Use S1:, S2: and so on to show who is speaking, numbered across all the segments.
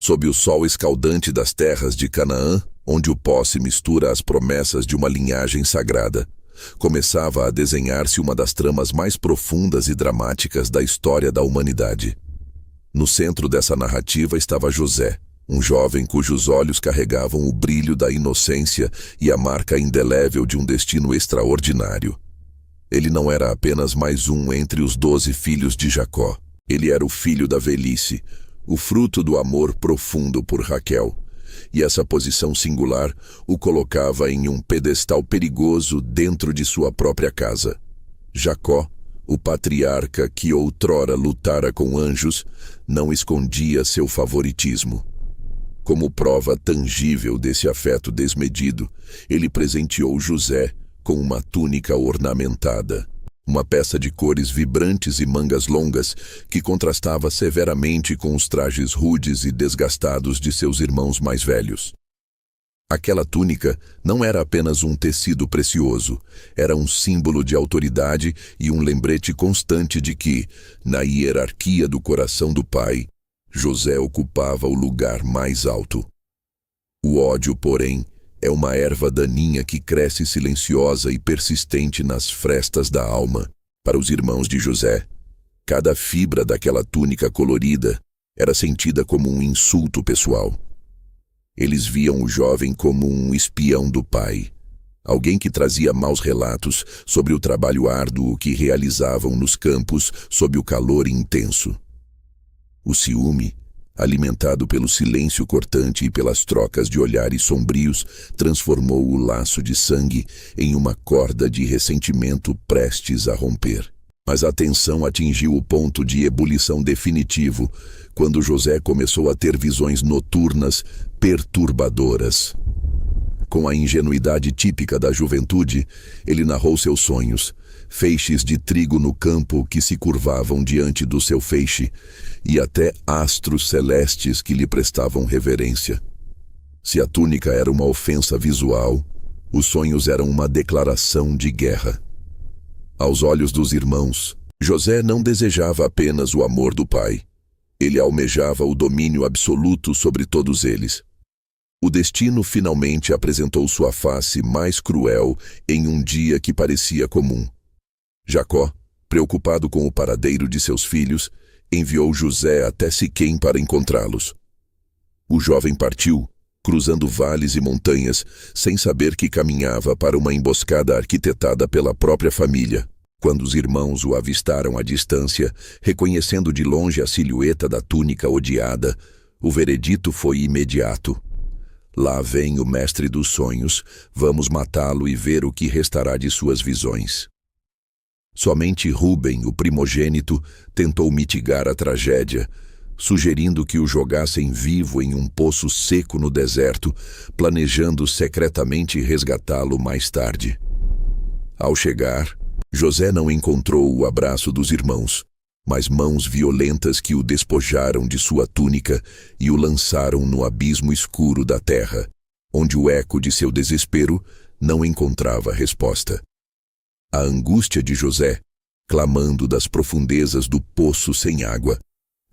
S1: Sob o sol escaldante das terras de Canaã, onde o pó se mistura às promessas de uma linhagem sagrada, começava a desenhar-se uma das tramas mais profundas e dramáticas da história da humanidade. No centro dessa narrativa estava José, um jovem cujos olhos carregavam o brilho da inocência e a marca indelével de um destino extraordinário. Ele não era apenas mais um entre os 12 filhos de Jacó. Ele era o filho da velhice, o fruto do amor profundo por Raquel. E essa posição singular o colocava em um pedestal perigoso dentro de sua própria casa. Jacó, o patriarca que outrora lutara com anjos, não escondia seu favoritismo. Como prova tangível desse afeto desmedido, ele presenteou José com uma túnica ornamentada, uma peça de cores vibrantes e mangas longas que contrastava severamente com os trajes rudes e desgastados de seus irmãos mais velhos. Aquela túnica não era apenas um tecido precioso, era um símbolo de autoridade e um lembrete constante de que, na hierarquia do coração do pai, José ocupava o lugar mais alto. O ódio, porém, é uma erva daninha que cresce silenciosa e persistente nas frestas da alma. Para os irmãos de José, cada fibra daquela túnica colorida era sentida como um insulto pessoal. Eles viam o jovem como um espião do pai, alguém que trazia maus relatos sobre o trabalho árduo que realizavam nos campos sob o calor intenso. O ciúme, alimentado pelo silêncio cortante e pelas trocas de olhares sombrios, transformou o laço de sangue em uma corda de ressentimento prestes a romper. Mas a tensão atingiu o ponto de ebulição definitivo quando José começou a ter visões noturnas perturbadoras. Com a ingenuidade típica da juventude, ele narrou seus sonhos, feixes de trigo no campo que se curvavam diante do seu feixe, e até astros celestes que lhe prestavam reverência. Se a túnica era uma ofensa visual, os sonhos eram uma declaração de guerra. Aos olhos dos irmãos, José não desejava apenas o amor do pai. Ele almejava o domínio absoluto sobre todos eles. O destino finalmente apresentou sua face mais cruel em um dia que parecia comum. Jacó, preocupado com o paradeiro de seus filhos, enviou José até Siquém para encontrá-los. O jovem partiu, cruzando vales e montanhas, sem saber que caminhava para uma emboscada arquitetada pela própria família. Quando os irmãos o avistaram à distância, reconhecendo de longe a silhueta da túnica odiada, o veredito foi imediato. Lá vem o mestre dos sonhos, vamos matá-lo e ver o que restará de suas visões. Somente Rúben, o primogênito, tentou mitigar a tragédia, sugerindo que o jogassem vivo em um poço seco no deserto, planejando secretamente resgatá-lo mais tarde. Ao chegar, José não encontrou o abraço dos irmãos, mas mãos violentas que o despojaram de sua túnica e o lançaram no abismo escuro da terra, onde o eco de seu desespero não encontrava resposta. A angústia de José, clamando das profundezas do poço sem água,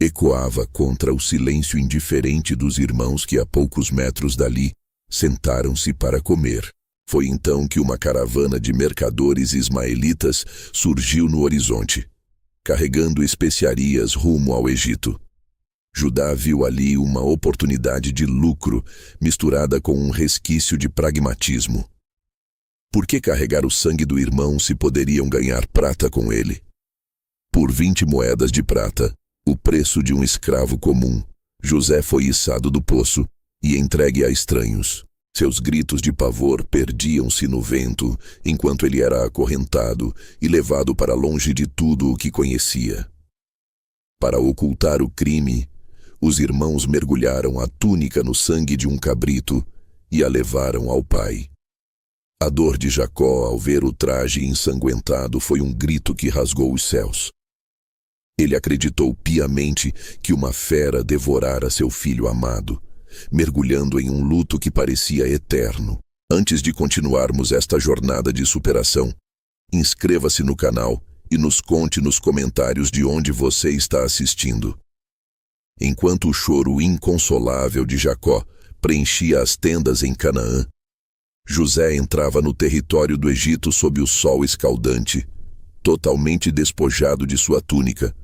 S1: ecoava contra o silêncio indiferente dos irmãos que a poucos metros dali sentaram-se para comer. Foi então que uma caravana de mercadores ismaelitas surgiu no horizonte, carregando especiarias rumo ao Egito. Judá viu ali uma oportunidade de lucro misturada com um resquício de pragmatismo. Por que carregar o sangue do irmão se poderiam ganhar prata com ele? Por 20 moedas de prata, o preço de um escravo comum, José foi içado do poço e entregue a estranhos. Seus gritos de pavor perdiam-se no vento enquanto ele era acorrentado e levado para longe de tudo o que conhecia. Para ocultar o crime, os irmãos mergulharam a túnica no sangue de um cabrito e a levaram ao pai. A dor de Jacó ao ver o traje ensanguentado foi um grito que rasgou os céus. Ele acreditou piamente que uma fera devorara seu filho amado, mergulhando em um luto que parecia eterno. Antes de continuarmos esta jornada de superação, inscreva-se no canal e nos conte nos comentários de onde você está assistindo. enquanto o choro inconsolável de Jacó preenchia as tendas em Canaã. José entrava no território do Egito sob o sol escaldante, totalmente despojado de sua túnica,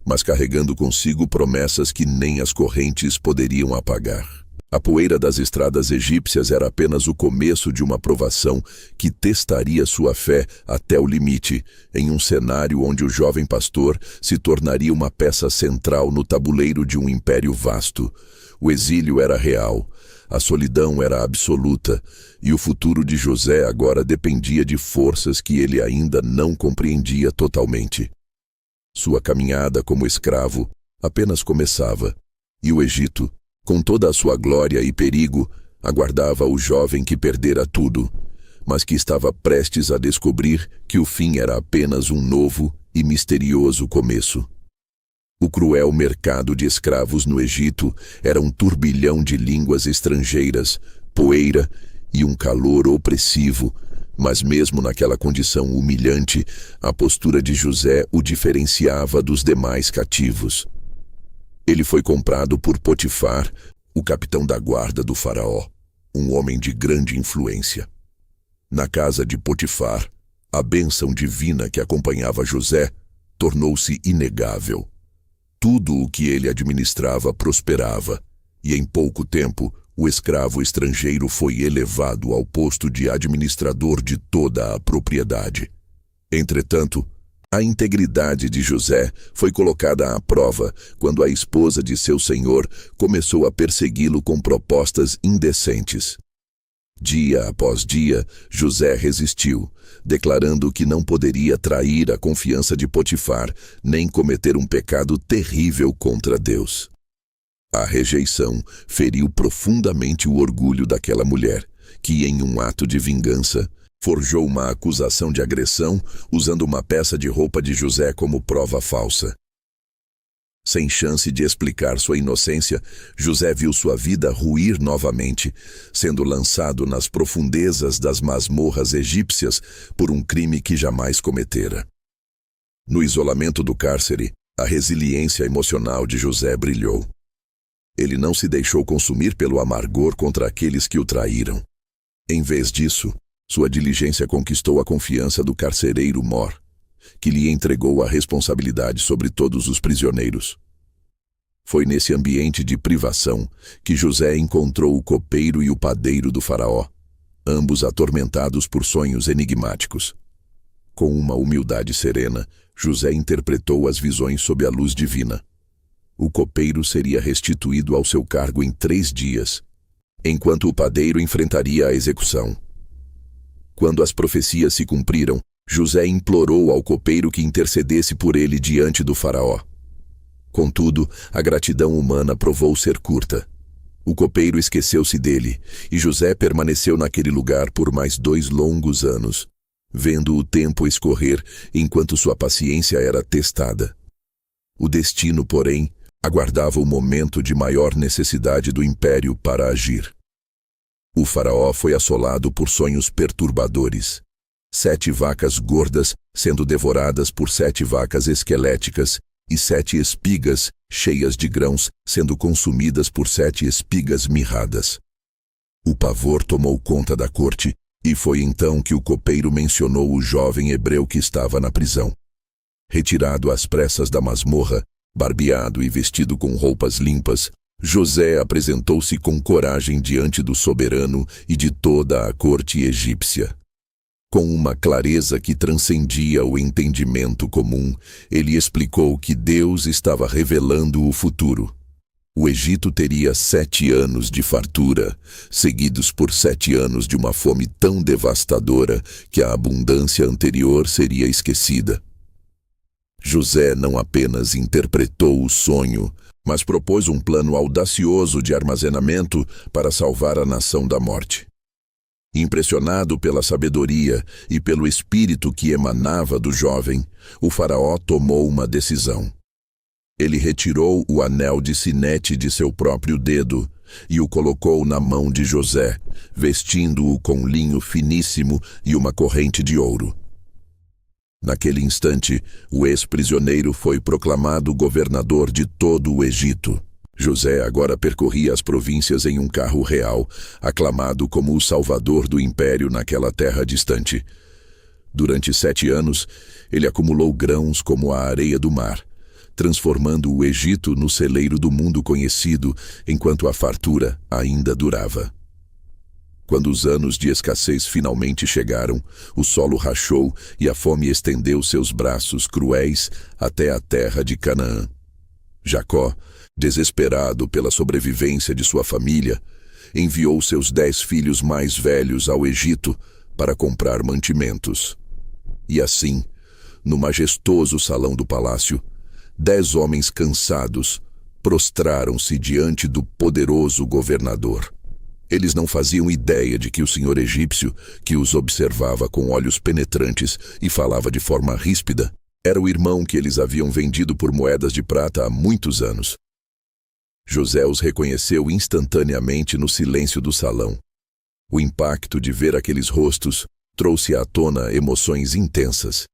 S1: mas carregando consigo promessas que nem as correntes poderiam apagar. A poeira das estradas egípcias era apenas o começo de uma provação que testaria sua fé até o limite, em um cenário onde o jovem pastor se tornaria uma peça central no tabuleiro de um império vasto. O exílio era real, a solidão era absoluta, e o futuro de José agora dependia de forças que ele ainda não compreendia totalmente. Sua caminhada como escravo apenas começava, e o Egito, com toda a sua glória e perigo, aguardava o jovem que perdera tudo, mas que estava prestes a descobrir que o fim era apenas um novo e misterioso começo. O cruel mercado de escravos no Egito era um turbilhão de línguas estrangeiras, poeira e um calor opressivo, mas mesmo naquela condição humilhante, a postura de José o diferenciava dos demais cativos. Ele foi comprado por Potifar, o capitão da guarda do faraó, um homem de grande influência. Na casa de Potifar, a bênção divina que acompanhava José tornou-se inegável. Tudo o que ele administrava prosperava, e em pouco tempo o escravo estrangeiro foi elevado ao posto de administrador de toda a propriedade. Entretanto, a integridade de José foi colocada à prova quando a esposa de seu senhor começou a persegui-lo com propostas indecentes. Dia após dia, José resistiu, declarando que não poderia trair a confiança de Potifar, nem cometer um pecado terrível contra Deus. A rejeição feriu profundamente o orgulho daquela mulher, que, em um ato de vingança, forjou uma acusação de agressão usando uma peça de roupa de José como prova falsa. Sem chance de explicar sua inocência, José viu sua vida ruir novamente, sendo lançado nas profundezas das masmorras egípcias por um crime que jamais cometera. No isolamento do cárcere, a resiliência emocional de José brilhou. Ele não se deixou consumir pelo amargor contra aqueles que o traíram. Em vez disso, sua diligência conquistou a confiança do carcereiro Mor, que lhe entregou a responsabilidade sobre todos os prisioneiros. Foi nesse ambiente de privação que José encontrou o copeiro e o padeiro do faraó, ambos atormentados por sonhos enigmáticos. Com uma humildade serena, José interpretou as visões sob a luz divina. O copeiro seria restituído ao seu cargo em 3 dias, enquanto o padeiro enfrentaria a execução. Quando as profecias se cumpriram, José implorou ao copeiro que intercedesse por ele diante do faraó. Contudo, a gratidão humana provou ser curta. O copeiro esqueceu-se dele, e José permaneceu naquele lugar por mais 2 longos anos, vendo o tempo escorrer enquanto sua paciência era testada. O destino, porém, aguardava o momento de maior necessidade do império para agir. O faraó foi assolado por sonhos perturbadores. 7 vacas gordas sendo devoradas por 7 vacas esqueléticas e 7 espigas cheias de grãos sendo consumidas por 7 espigas mirradas. O pavor tomou conta da corte e foi então que o copeiro mencionou o jovem hebreu que estava na prisão. Retirado às pressas da masmorra, barbeado e vestido com roupas limpas, José apresentou-se com coragem diante do soberano e de toda a corte egípcia. Com uma clareza que transcendia o entendimento comum, ele explicou que Deus estava revelando o futuro. O Egito teria 7 anos de fartura, seguidos por 7 anos de uma fome tão devastadora que a abundância anterior seria esquecida. José não apenas interpretou o sonho, mas propôs um plano audacioso de armazenamento para salvar a nação da morte. Impressionado pela sabedoria e pelo espírito que emanava do jovem, o faraó tomou uma decisão. Ele retirou o anel de sinete de seu próprio dedo e o colocou na mão de José, vestindo-o com linho finíssimo e uma corrente de ouro. Naquele instante, o ex-prisioneiro foi proclamado governador de todo o Egito. José agora percorria as províncias em um carro real, aclamado como o salvador do império naquela terra distante. Durante 7 anos, ele acumulou grãos como a areia do mar, transformando o Egito no celeiro do mundo conhecido, enquanto a fartura ainda durava. Quando os anos de escassez finalmente chegaram, o solo rachou e a fome estendeu seus braços cruéis até a terra de Canaã. Jacó, desesperado pela sobrevivência de sua família, enviou seus 10 filhos mais velhos ao Egito para comprar mantimentos. E assim, no majestoso salão do palácio, 10 homens cansados prostraram-se diante do poderoso governador. Eles não faziam ideia de que o senhor egípcio, que os observava com olhos penetrantes e falava de forma ríspida, era o irmão que eles haviam vendido por moedas de prata há muitos anos. José os reconheceu instantaneamente no silêncio do salão. O impacto de ver aqueles rostos trouxe à tona emoções intensas.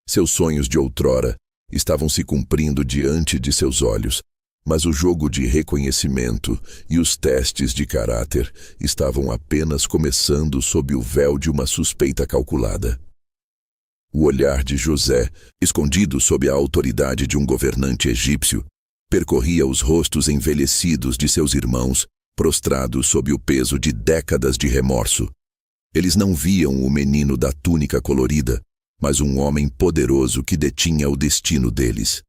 S1: Seus sonhos de outrora estavam se cumprindo diante de seus olhos, mas o jogo de reconhecimento e os testes de caráter estavam apenas começando sob o véu de uma suspeita calculada. O olhar de José, escondido sob a autoridade de um governante egípcio, percorria os rostos envelhecidos de seus irmãos, prostrados sob o peso de décadas de remorso. Eles não viam o menino da túnica colorida, mas um homem poderoso que detinha o destino deles.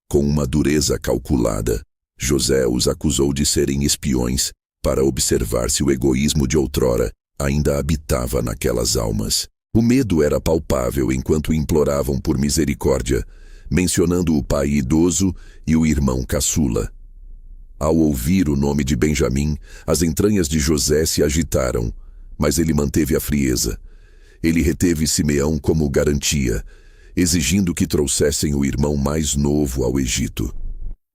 S1: Com uma dureza calculada, José os acusou de serem espiões para observar se o egoísmo de outrora ainda habitava naquelas almas. O medo era palpável enquanto imploravam por misericórdia, mencionando o pai idoso e o irmão caçula. Ao ouvir o nome de Benjamim, as entranhas de José se agitaram, mas ele manteve a frieza. Ele reteve Simeão como garantia, exigindo que trouxessem o irmão mais novo ao Egito.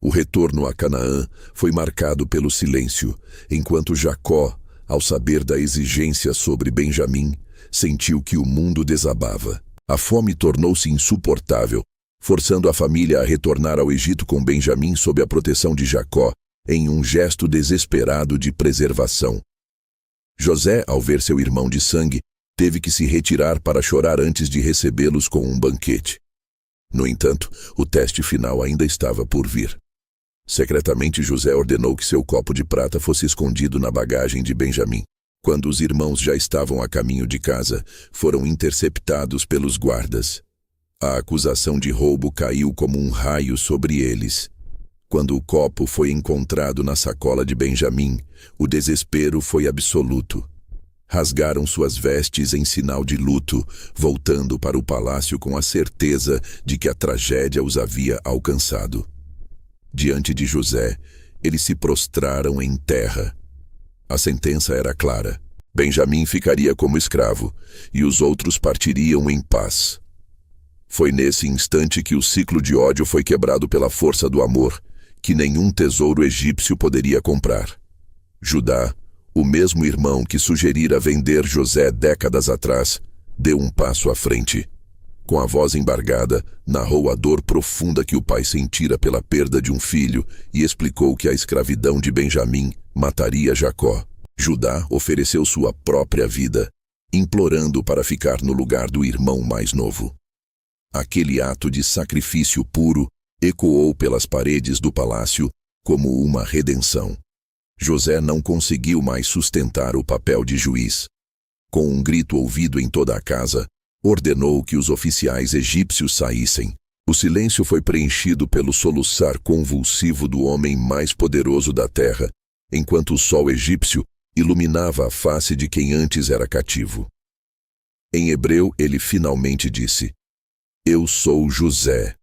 S1: O retorno a Canaã foi marcado pelo silêncio, enquanto Jacó, ao saber da exigência sobre Benjamim, sentiu que o mundo desabava. A fome tornou-se insuportável, forçando a família a retornar ao Egito com Benjamim sob a proteção de Jacó, em um gesto desesperado de preservação. José, ao ver seu irmão de sangue, teve que se retirar para chorar antes de recebê-los com um banquete. No entanto, o teste final ainda estava por vir. Secretamente, José ordenou que seu copo de prata fosse escondido na bagagem de Benjamim. Quando os irmãos já estavam a caminho de casa, foram interceptados pelos guardas. A acusação de roubo caiu como um raio sobre eles. Quando o copo foi encontrado na sacola de Benjamim, o desespero foi absoluto. Rasgaram suas vestes em sinal de luto, voltando para o palácio com a certeza de que a tragédia os havia alcançado. Diante de José, eles se prostraram em terra. A sentença era clara. Benjamim ficaria como escravo, e os outros partiriam em paz. Foi nesse instante que o ciclo de ódio foi quebrado pela força do amor, que nenhum tesouro egípcio poderia comprar. Judá, o mesmo irmão que sugerira vender José décadas atrás, deu um passo à frente. Com a voz embargada, narrou a dor profunda que o pai sentira pela perda de um filho e explicou que a escravidão de Benjamim mataria Jacó. Judá ofereceu sua própria vida, implorando para ficar no lugar do irmão mais novo. Aquele ato de sacrifício puro ecoou pelas paredes do palácio como uma redenção. José não conseguiu mais sustentar o papel de juiz. Com um grito ouvido em toda a casa, ordenou que os oficiais egípcios saíssem. O silêncio foi preenchido pelo soluçar convulsivo do homem mais poderoso da terra, enquanto o sol egípcio iluminava a face de quem antes era cativo. Em hebreu, ele finalmente disse: "Eu sou José.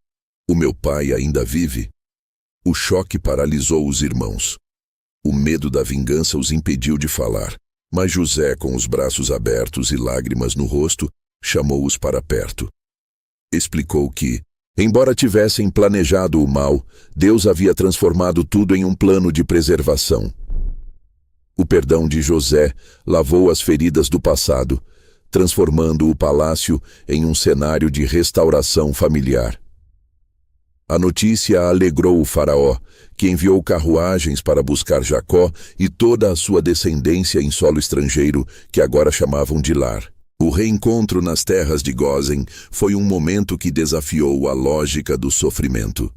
S1: O meu pai ainda vive?" O choque paralisou os irmãos. O medo da vingança os impediu de falar, mas José, com os braços abertos e lágrimas no rosto, chamou-os para perto. Explicou que, embora tivessem planejado o mal, Deus havia transformado tudo em um plano de preservação. O perdão de José lavou as feridas do passado, transformando o palácio em um cenário de restauração familiar. A notícia alegrou o faraó, que enviou carruagens para buscar Jacó e toda a sua descendência em solo estrangeiro, que agora chamavam de lar. O reencontro nas terras de Gósen foi um momento que desafiou a lógica do sofrimento.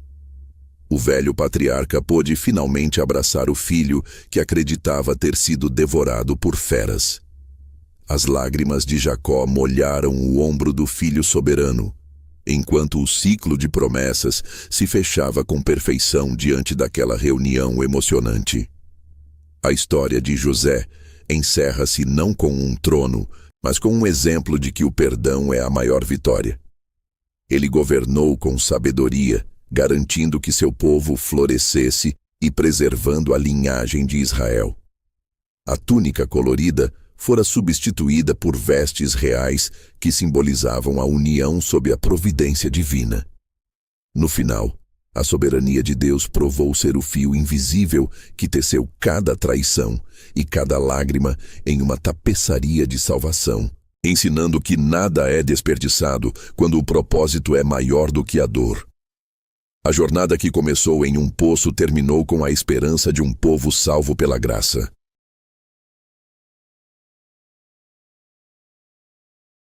S1: O velho patriarca pôde finalmente abraçar o filho que acreditava ter sido devorado por feras. As lágrimas de Jacó molharam o ombro do filho soberano, enquanto o ciclo de promessas se fechava com perfeição diante daquela reunião emocionante. A história de José encerra-se não com um trono, mas com um exemplo de que o perdão é a maior vitória. Ele governou com sabedoria, garantindo que seu povo florescesse e preservando a linhagem de Israel. A túnica colorida fora substituída por vestes reais que simbolizavam a união sob a providência divina. No final, a soberania de Deus provou ser o fio invisível que teceu cada traição e cada lágrima em uma tapeçaria de salvação, ensinando que nada é desperdiçado quando o propósito é maior do que a dor. A jornada que começou em um poço terminou com a esperança de um povo salvo pela graça.